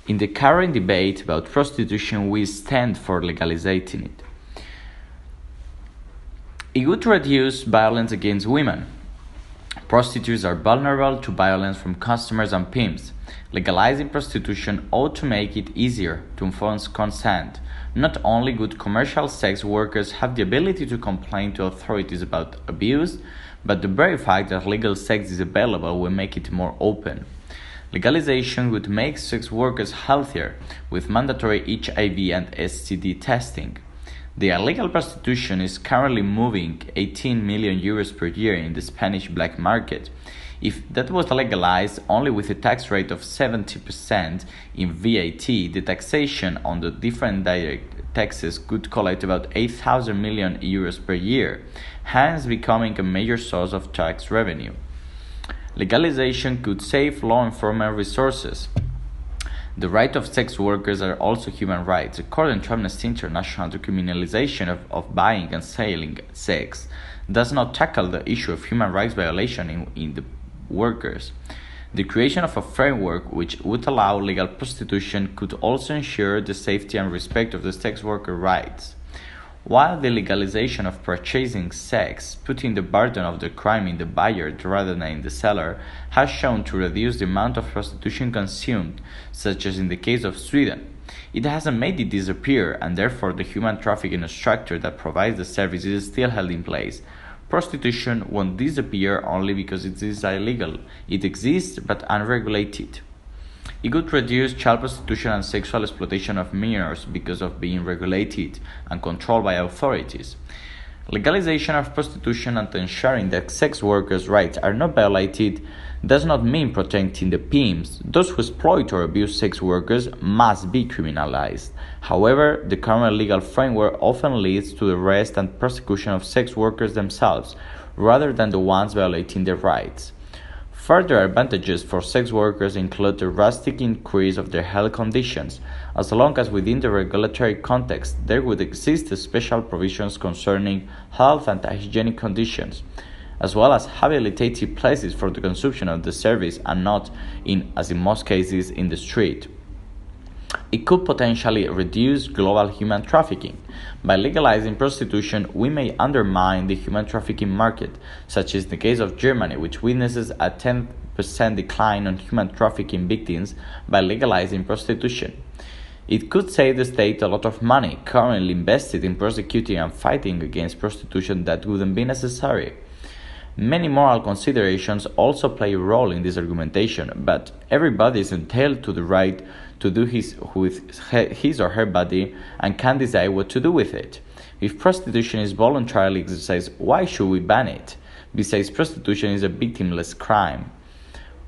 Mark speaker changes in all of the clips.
Speaker 1: In the current debate about prostitution, we stand for legalizing it. It would reduce violence against women. Prostitutes are vulnerable to violence from customers and pimps. Legalizing prostitution ought to make it easier to enforce consent. Not only would commercial sex workers have the ability to complain to authorities about abuse, but the very fact that legal sex is available will make it more open. Legalization would make sex workers healthier, with mandatory HIV and STD testing. The illegal prostitution is currently moving 18 million euros per year in the Spanish black market. If that was legalized only with a tax rate of 70% in VAT, the taxation on the different direct taxes could collect about 8,000 million euros per year, hence becoming a major source of tax revenue. Legalization could save law enforcement resources. The rights of sex workers are also human rights. According to Amnesty International, the criminalization of buying and selling sex does not tackle the issue of human rights violation in the workers. The creation of a framework which would allow legal prostitution could also ensure the safety and respect of the sex worker rights. While the legalization of purchasing sex, putting the burden of the crime in the buyer rather than in the seller, has shown to reduce the amount of prostitution consumed, such as in the case of Sweden, it hasn't made it disappear, and therefore the human trafficking structure that provides the service is still held in place. Prostitution won't disappear only because it is illegal. It exists but unregulated. It could reduce child prostitution and sexual exploitation of minors because of being regulated and controlled by authorities. Legalization of prostitution and ensuring that sex workers' rights are not violated does not mean protecting the pimps. Those who exploit or abuse sex workers must be criminalized. However, the current legal framework often leads to the arrest and prosecution of sex workers themselves, rather than the ones violating their rights. Further advantages for sex workers include the drastic increase of their health conditions, as long as within the regulatory context there would exist special provisions concerning health and hygienic conditions, as well as habilitated places for the consumption of the service and not, as in most cases, in the street. It could potentially reduce global human trafficking. By legalizing prostitution, we may undermine the human trafficking market, such as the case of Germany, which witnesses a 10% decline on human trafficking victims by legalizing prostitution. It could save the state a lot of money currently invested in prosecuting and fighting against prostitution that wouldn't be necessary. Many moral considerations also play a role in this argumentation, but everybody is entitled to the right to do with his or her body and can decide what to do with it. If prostitution is voluntarily exercised, why should we ban it? Besides, prostitution is a victimless crime.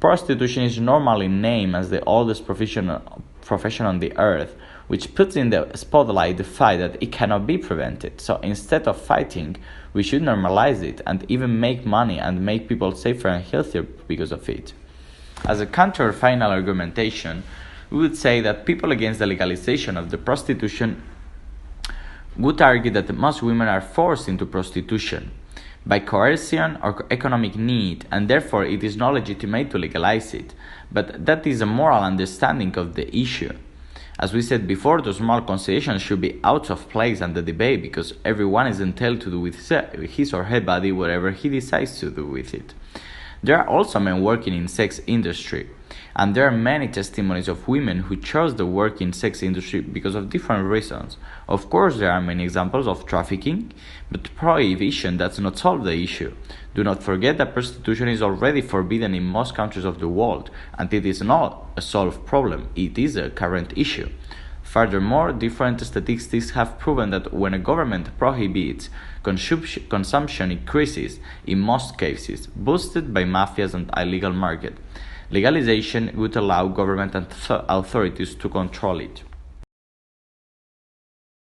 Speaker 1: Prostitution is normally named as the oldest profession on the earth, which puts in the spotlight the fact that it cannot be prevented. So instead of fighting, we should normalize it and even make money and make people safer and healthier because of it. As a counter-final argumentation, we would say that people against the legalization of the prostitution would argue that most women are forced into prostitution by coercion or economic need, and therefore it is not legitimate to legalize it. But that is a moral understanding of the issue. As we said before, those moral considerations should be out of place in the debate because everyone is entitled to do with his or her body whatever he decides to do with it. There are also men working in sex industry, and there are many testimonies of women who chose the work in sex industry because of different reasons. Of course, there are many examples of trafficking, but prohibition does not solve the issue. Do not forget that prostitution is already forbidden in most countries of the world, and it is not a solved problem, it is a current issue. Furthermore, different statistics have proven that when a government prohibits, consumption increases, in most cases, boosted by mafias and illegal market. Legalization would allow government and authorities to control it.